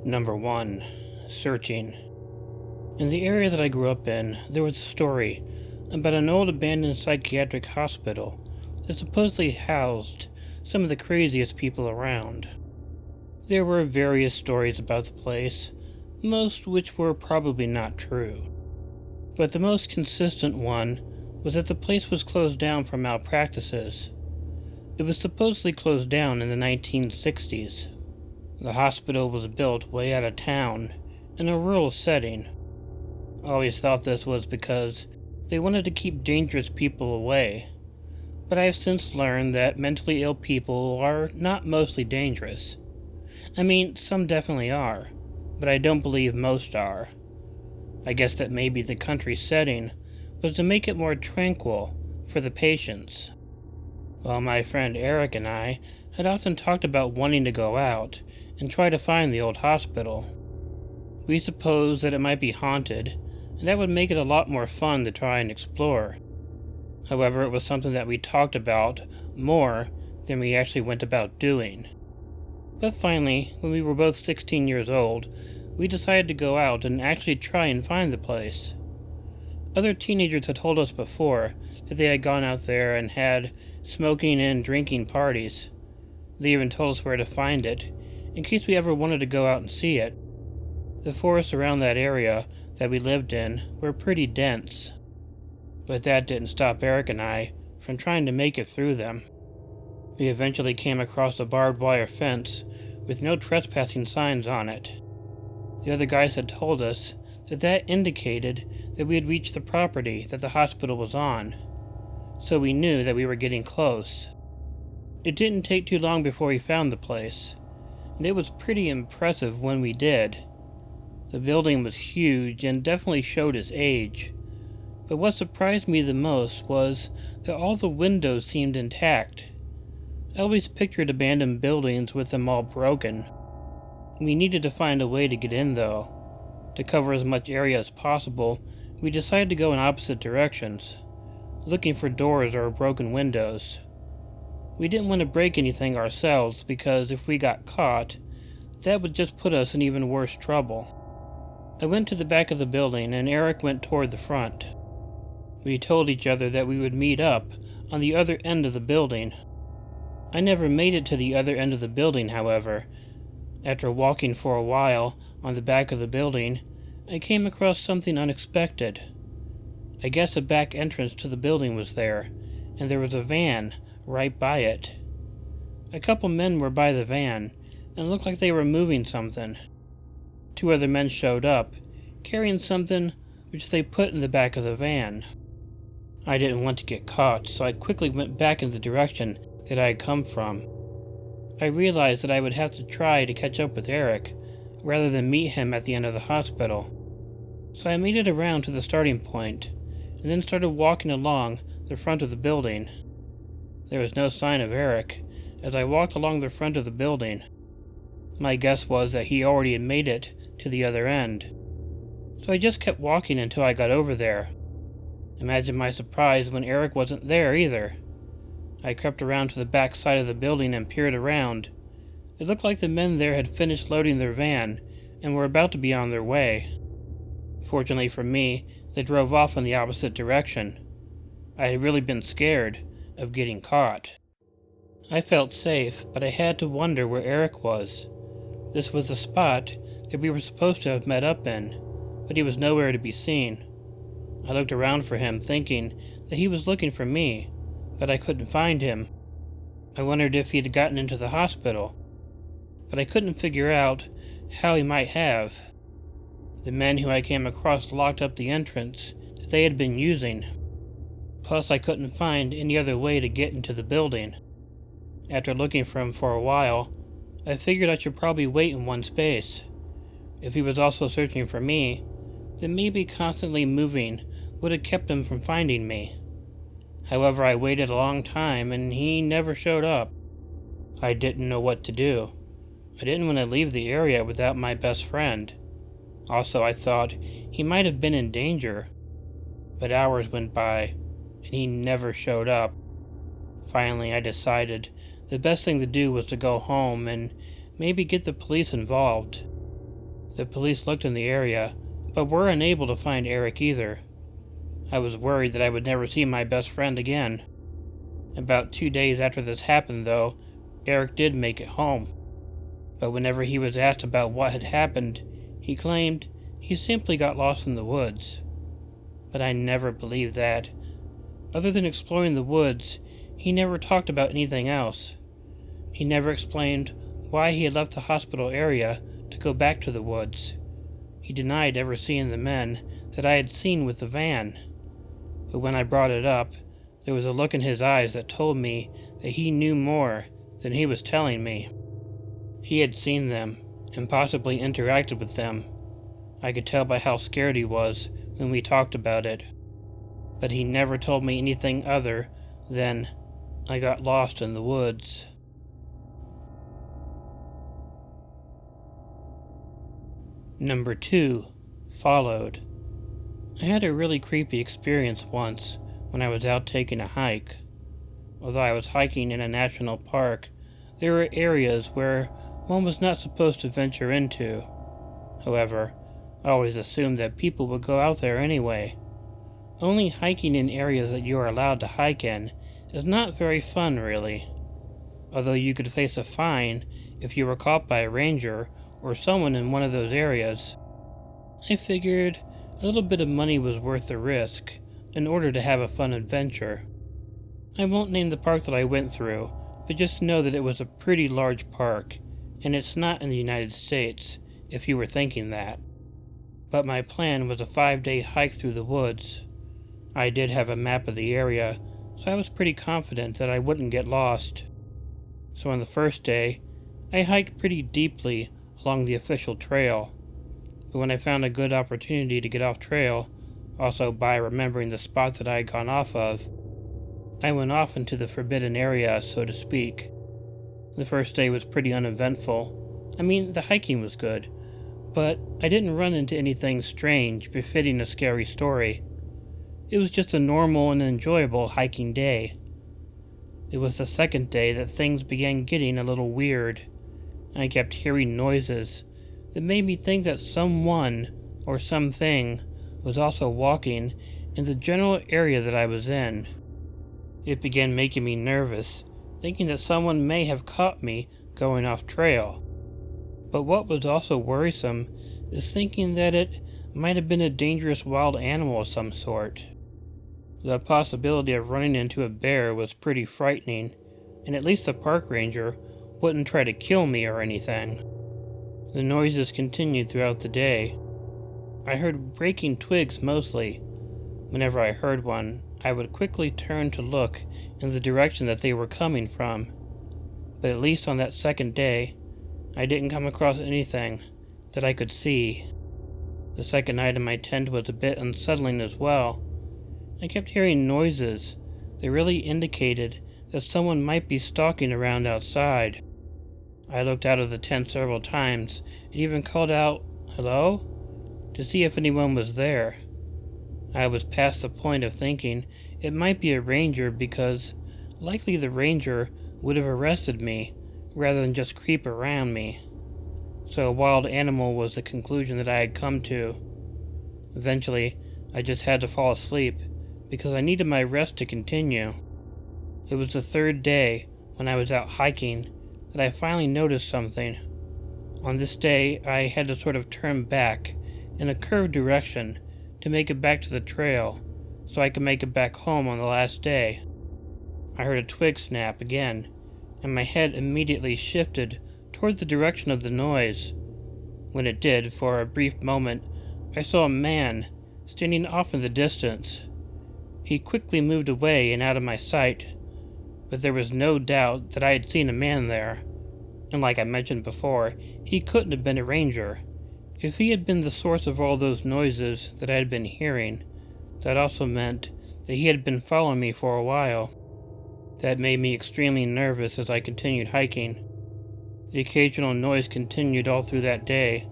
Number 1. Searching. In the area that I grew up in, there was a story about an old abandoned psychiatric hospital that supposedly housed some of the craziest people around. There were various stories about the place, most which were probably not true. But the most consistent one was that the place was closed down for malpractices. It was supposedly closed down in the 1960s. The hospital was built way out of town, in a rural setting. I always thought this was because they wanted to keep dangerous people away, but I have since learned that mentally ill people are not mostly dangerous. I mean, some definitely are, but I don't believe most are. I guess that maybe the country setting was to make it more tranquil for the patients. Well, my friend Eric and I had often talked about wanting to go out and try to find the old hospital. We supposed that it might be haunted, and that would make it a lot more fun to try and explore. However, it was something that we talked about more than we actually went about doing. But finally, when we were both 16 years old, we decided to go out and actually try and find the place. Other teenagers had told us before that they had gone out there and had smoking and drinking parties. They even told us where to find it, in case we ever wanted to go out and see it. The forests around that area that we lived in were pretty dense, but that didn't stop Eric and I from trying to make it through them. We eventually came across a barbed wire fence with no trespassing signs on it. The other guys had told us that that indicated that we had reached the property that the hospital was on, so we knew that we were getting close. It didn't take too long before we found the place, and it was pretty impressive when we did. The building was huge and definitely showed its age, but what surprised me the most was that all the windows seemed intact. I always pictured abandoned buildings with them all broken. We needed to find a way to get in though. To cover as much area as possible, we decided to go in opposite directions, looking for doors or broken windows. We didn't want to break anything ourselves because if we got caught, that would just put us in even worse trouble. I went to the back of the building and Eric went toward the front. We told each other that we would meet up on the other end of the building. I never made it to the other end of the building, however. After walking for a while on the back of the building, I came across something unexpected. I guess a back entrance to the building was there, and there was a van right by it. A couple men were by the van, and looked like they were moving something. 2 other men showed up, carrying something which they put in the back of the van. I didn't want to get caught, so I quickly went back in the direction that I had come from. I realized that I would have to try to catch up with Eric, rather than meet him at the end of the hospital. So I made it around to the starting point, and then started walking along the front of the building. There was no sign of Eric as I walked along the front of the building. My guess was that he already had made it to the other end, so I just kept walking until I got over there. Imagine my surprise when Eric wasn't there either. I crept around to the back side of the building and peered around. It looked like the men there had finished loading their van and were about to be on their way. Fortunately for me, they drove off in the opposite direction. I had really been scared of getting caught. I felt safe, but I had to wonder where Eric was. This was the spot that we were supposed to have met up in, but he was nowhere to be seen. I looked around for him, thinking that he was looking for me, but I couldn't find him. I wondered if he had gotten into the hospital, but I couldn't figure out how he might have. The men who I came across locked up the entrance that they had been using. Plus, I couldn't find any other way to get into the building. After looking for him for a while, I figured I should probably wait in one space. If he was also searching for me, then maybe constantly moving would have kept him from finding me. However, I waited a long time and he never showed up. I didn't know what to do. I didn't want to leave the area without my best friend. Also, I thought he might have been in danger. But hours went by, and he never showed up. Finally, I decided the best thing to do was to go home and maybe get the police involved. The police looked in the area, but were unable to find Eric either. I was worried that I would never see my best friend again. About 2 days after this happened, though, Eric did make it home. But whenever he was asked about what had happened, he claimed he simply got lost in the woods. But I never believed that. Other than exploring the woods, he never talked about anything else. He never explained why he had left the hospital area to go back to the woods. He denied ever seeing the men that I had seen with the van. But when I brought it up, there was a look in his eyes that told me that he knew more than he was telling me. He had seen them, and possibly interacted with them. I could tell by how scared he was when we talked about it. But he never told me anything other than, I got lost in the woods. Number 2. Followed. I had a really creepy experience once when I was out taking a hike. Although I was hiking in a national park, there were areas where one was not supposed to venture into. However, I always assumed that people would go out there anyway. Only hiking in areas that you are allowed to hike in is not very fun, really. Although you could face a fine if you were caught by a ranger or someone in one of those areas, I figured a little bit of money was worth the risk in order to have a fun adventure. I won't name the park that I went through, but just know that it was a pretty large park, and it's not in the United States, if you were thinking that. But my plan was a 5-day hike through the woods. I did have a map of the area, so I was pretty confident that I wouldn't get lost. So on the first day, I hiked pretty deeply along the official trail. But when I found a good opportunity to get off trail, also by remembering the spot that I had gone off of, I went off into the forbidden area, so to speak. The first day was pretty uneventful. I mean, the hiking was good, but I didn't run into anything strange befitting a scary story. It was just a normal and enjoyable hiking day. It was the second day that things began getting a little weird. I kept hearing noises that made me think that someone or something was also walking in the general area that I was in. It began making me nervous, thinking that someone may have caught me going off trail. But what was also worrisome is thinking that it might have been a dangerous wild animal of some sort. The possibility of running into a bear was pretty frightening, and at least the park ranger wouldn't try to kill me or anything. The noises continued throughout the day. I heard breaking twigs mostly. Whenever I heard one, I would quickly turn to look in the direction that they were coming from. But at least on that second day, I didn't come across anything that I could see. The second night in my tent was a bit unsettling as well. I kept hearing noises that really indicated that someone might be stalking around outside. I looked out of the tent several times and even called out, "Hello?" to see if anyone was there. I was past the point of thinking it might be a ranger because likely the ranger would have arrested me rather than just creep around me. So a wild animal was the conclusion that I had come to. Eventually, I just had to fall asleep because I needed my rest to continue. It was the third day when I was out hiking that I finally noticed something. On this day, I had to sort of turn back in a curved direction to make it back to the trail so I could make it back home on the last day. I heard a twig snap again, and my head immediately shifted toward the direction of the noise. When it did, for a brief moment, I saw a man standing off in the distance. He quickly moved away and out of my sight, but there was no doubt that I had seen a man there, and like I mentioned before, he couldn't have been a ranger. If he had been the source of all those noises that I had been hearing, that also meant that he had been following me for a while. That made me extremely nervous as I continued hiking. The occasional noise continued all through that day,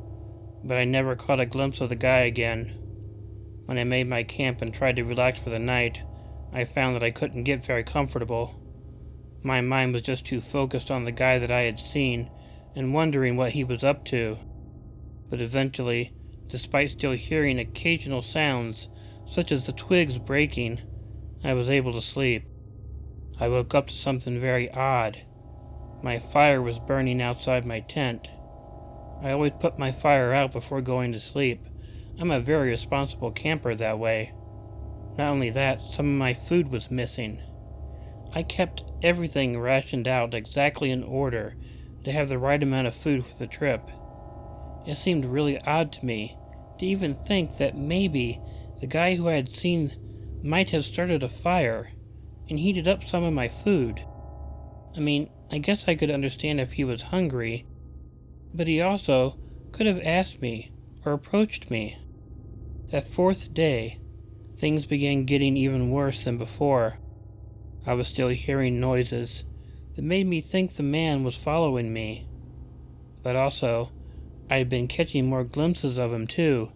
but I never caught a glimpse of the guy again. When I made my camp and tried to relax for the night, I found that I couldn't get very comfortable. My mind was just too focused on the guy that I had seen and wondering what he was up to. but eventually, despite still hearing occasional sounds, such as the twigs breaking, I was able to sleep. I woke up to something very odd. My fire was burning outside my tent. I always put my fire out before going to sleep. I'm a very responsible camper that way. Not only that, some of my food was missing. I kept everything rationed out exactly in order to have the right amount of food for the trip. It seemed really odd to me to even think that maybe the guy who I had seen might have started a fire and heated up some of my food. I mean, I guess I could understand if he was hungry, but he also could have asked me or approached me. That fourth day, things began getting even worse than before. I was still hearing noises that made me think the man was following me, but also I had been catching more glimpses of him too.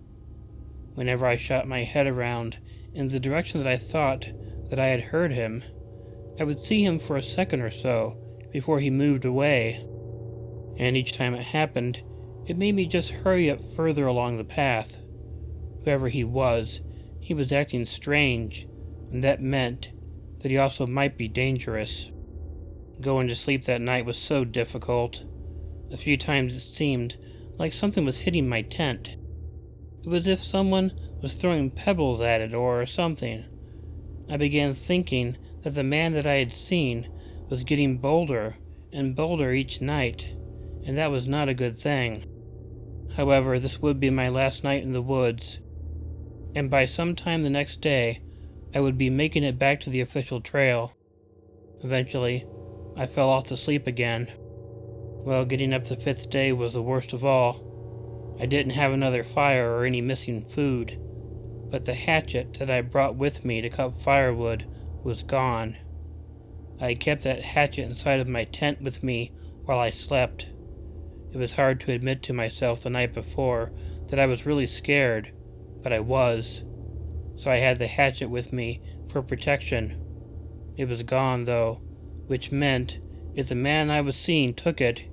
Whenever I shot my head around in the direction that I thought that I had heard him, I would see him for a second or so before he moved away, and each time it happened, it made me just hurry up further along the path. Whoever he was acting strange, and that meant that he also might be dangerous. Going to sleep that night was so difficult. A few times it seemed like something was hitting my tent. It was as if someone was throwing pebbles at it or something. I began thinking that the man that I had seen was getting bolder and bolder each night, and that was not a good thing. However, this would be my last night in the woods, and by some time the next day, I would be making it back to the official trail. Eventually, I fell off to sleep again. Well, getting up the fifth day was the worst of all. I didn't have another fire or any missing food, but the hatchet that I brought with me to cut firewood was gone. I had kept that hatchet inside of my tent with me while I slept. It was hard to admit to myself the night before that I was really scared, but I was. So I had the hatchet with me for protection. It was gone, though, which meant if the man I was seeing took it,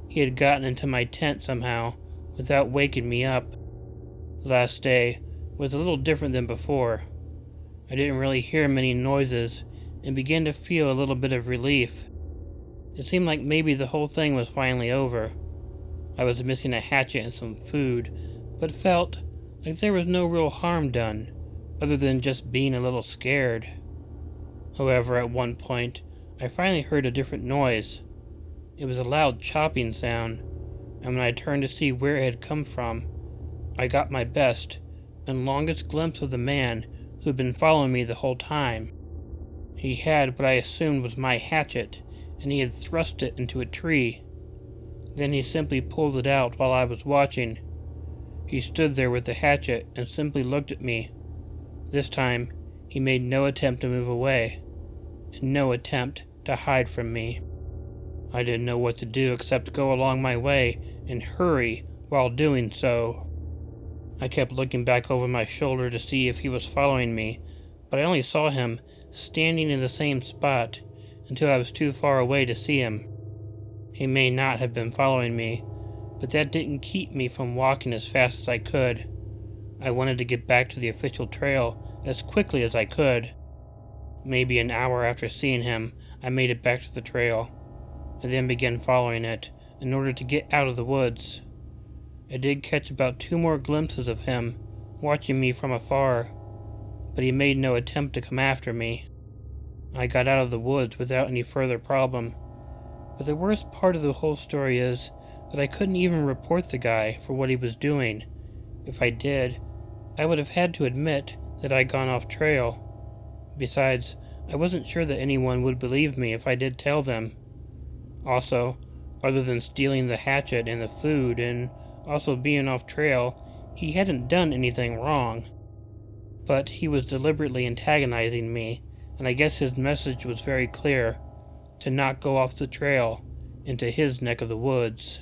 he had gotten into my tent somehow without waking me up. The last day was a little different than before. I didn't really hear many noises and began to feel a little bit of relief. It seemed like maybe the whole thing was finally over. I was missing a hatchet and some food, but felt like there was no real harm done, other than just being a little scared. However, at one point, I finally heard a different noise. It was a loud chopping sound, and when I turned to see where it had come from, I got my best and longest glimpse of the man who had been following me the whole time. He had what I assumed was my hatchet, and he had thrust it into a tree. Then he simply pulled it out while I was watching. He stood there with the hatchet and simply looked at me. This time, he made no attempt to move away, and no attempt to hide from me. I didn't know what to do except go along my way and hurry while doing so. I kept looking back over my shoulder to see if he was following me, but I only saw him standing in the same spot until I was too far away to see him. He may not have been following me, but that didn't keep me from walking as fast as I could. I wanted to get back to the official trail as quickly as I could. Maybe an hour after seeing him, I made it back to the trail. I then began following it in order to get out of the woods. I did catch about 2 more glimpses of him watching me from afar, but he made no attempt to come after me. I got out of the woods without any further problem, but the worst part of the whole story is that I couldn't even report the guy for what he was doing. If I did, I would have had to admit that I'd gone off trail. Besides, I wasn't sure that anyone would believe me if I did tell them. Also, other than stealing the hatchet and the food and also being off trail, he hadn't done anything wrong. But he was deliberately antagonizing me, and I guess his message was very clear: to not go off the trail into his neck of the woods.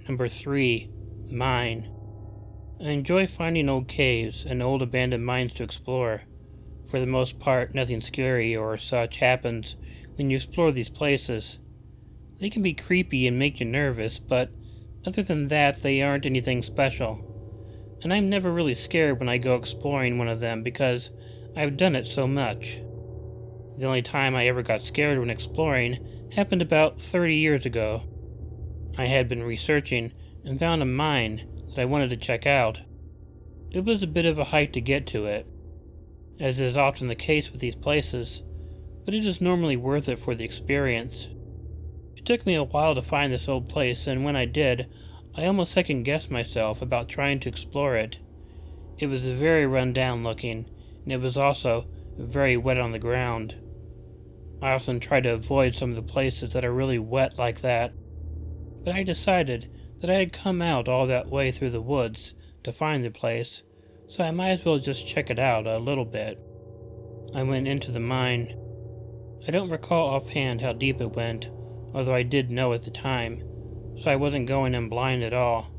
Number 3. Mine. I enjoy finding old caves and old abandoned mines to explore. For the most part, nothing scary or such happens when you explore these places. They can be creepy and make you nervous, but other than that, they aren't anything special. And I'm never really scared when I go exploring one of them because I've done it so much. The only time I ever got scared when exploring happened about 30 years ago. I had been researching and found a mine that I wanted to check out. It was a bit of a hike to get to it, as is often the case with these places, but it is normally worth it for the experience. It took me a while to find this old place, and when I did, I almost second-guessed myself about trying to explore it. It was very run-down looking, and it was also very wet on the ground. I often try to avoid some of the places that are really wet like that, but I decided that I had come out all that way through the woods to find the place, so I might as well just check it out a little bit. I went into the mine. I don't recall offhand how deep it went, although I did know at the time, so I wasn't going in blind at all.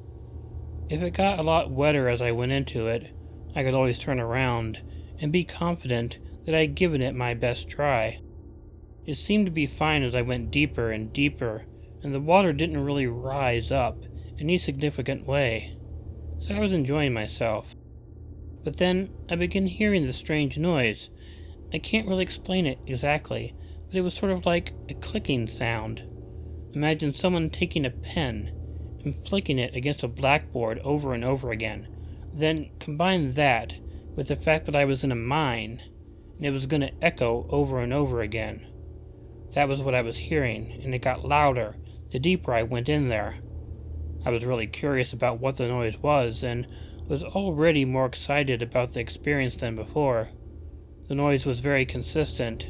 If it got a lot wetter as I went into it, I could always turn around and be confident that I'd given it my best try. It seemed to be fine as I went deeper and deeper, and the water didn't really rise up in any significant way, so I was enjoying myself. But then I began hearing this strange noise. I can't really explain it exactly, but it was sort of like a clicking sound. Imagine someone taking a pen and flicking it against a blackboard over and over again. Then combine that with the fact that I was in a mine, and it was going to echo over and over again. That was what I was hearing, and it got louder the deeper I went in there. I was really curious about what the noise was, and was already more excited about the experience than before. The noise was very consistent,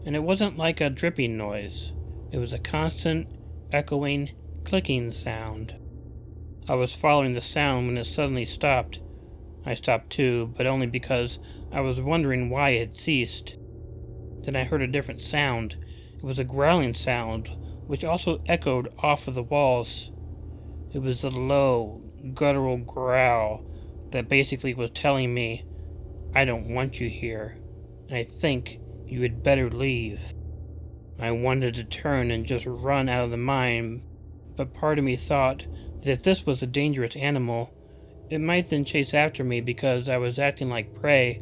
and it wasn't like a dripping noise. It was a constant, echoing, clicking sound. I was following the sound when it suddenly stopped. I stopped too, but only because I was wondering why it had ceased. Then I heard a different sound. It was a growling sound, which also echoed off of the walls. It was a low, guttural growl that basically was telling me, "I don't want you here, and I think you had better leave." I wanted to turn and just run out of the mine, but part of me thought that if this was a dangerous animal, it might then chase after me because I was acting like prey.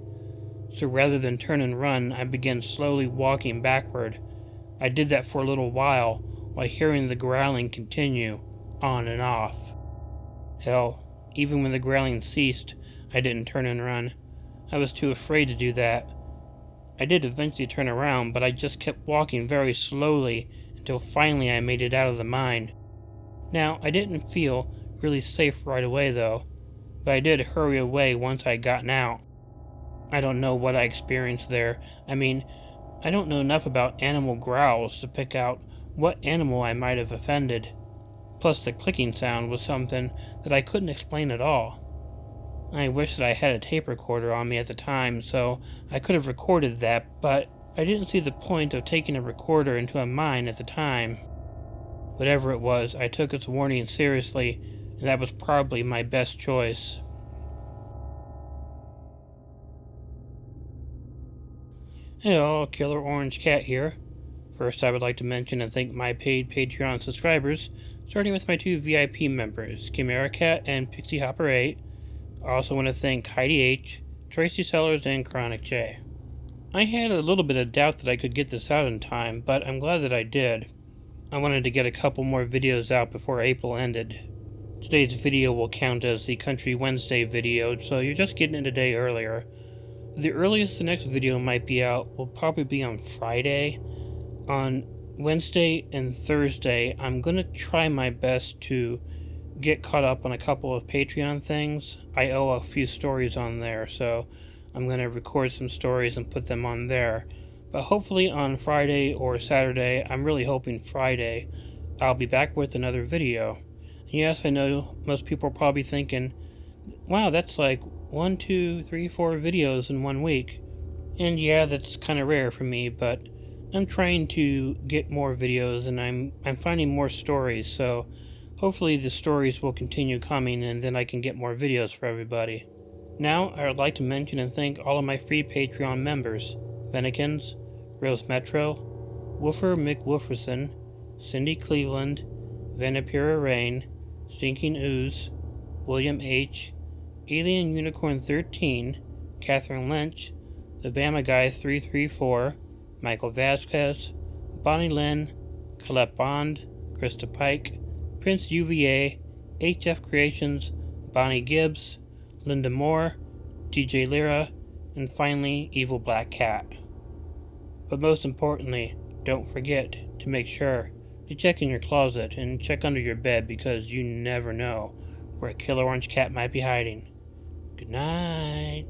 So rather than turn and run, I began slowly walking backward. I did that for a little while hearing the growling continue on and off. Hell, even when the growling ceased, I didn't turn and run. I was too afraid to do that. I did eventually turn around, but I just kept walking very slowly until finally I made it out of the mine. Now, I didn't feel really safe right away though, but I did hurry away once I'd gotten out. I don't know what I experienced there. I don't know enough about animal growls to pick out what animal I might have offended. Plus the clicking sound was something that I couldn't explain at all. I wish that I had a tape recorder on me at the time so I could have recorded that, but I didn't see the point of taking a recorder into a mine at the time. Whatever it was, I took its warning seriously, and that was probably my best choice. Hey all, Killer Orange Cat here. First, I would like to mention and thank my paid Patreon subscribers, starting with my two VIP members, Chiamerah Cat and Pixie Hopper 8. I also want to thank Heidi H, Tracy Sellars, and Chronic J. I had a little bit of doubt that I could get this out in time, but I'm glad that I did. I wanted to get a couple more videos out before April ended. Today's video will count as the Country Wednesday video, so you're just getting it a day earlier. The earliest the next video might be out will probably be on Friday. On Wednesday and Thursday, I'm going to try my best to get caught up on a couple of Patreon things. I owe a few stories on there, so I'm going to record some stories and put them on there. But hopefully on Friday or Saturday, I'm really hoping Friday, I'll be back with another video. Yes, I know most people are probably thinking, wow, that's like 1, 2, 3, 4 videos in 1 week. And yeah, that's kind of rare for me, but I'm trying to get more videos and I'm finding more stories, so hopefully the stories will continue coming and then I can get more videos for everybody. Now, I would like to mention and thank all of my free Patreon members: Venikins, Rose Metro, Woofer McWooferson, Cindy Cleveland, Vanapira Rayne, Stinking Ooze, William H., Alien Unicorn 13, Kathryn Lynch, The Bama Guy 334, Michael Vasquez, Bonnie Lynn, Collet Bond, Krista Pike, Prince UVA, HF Creations, Bonnie Gibbs, Linda Moore, DJ Lira, and finally Evil Black Cat. But most importantly, don't forget to make sure to check in your closet and check under your bed because you never know where a Killer Orange Cat might be hiding. Good night.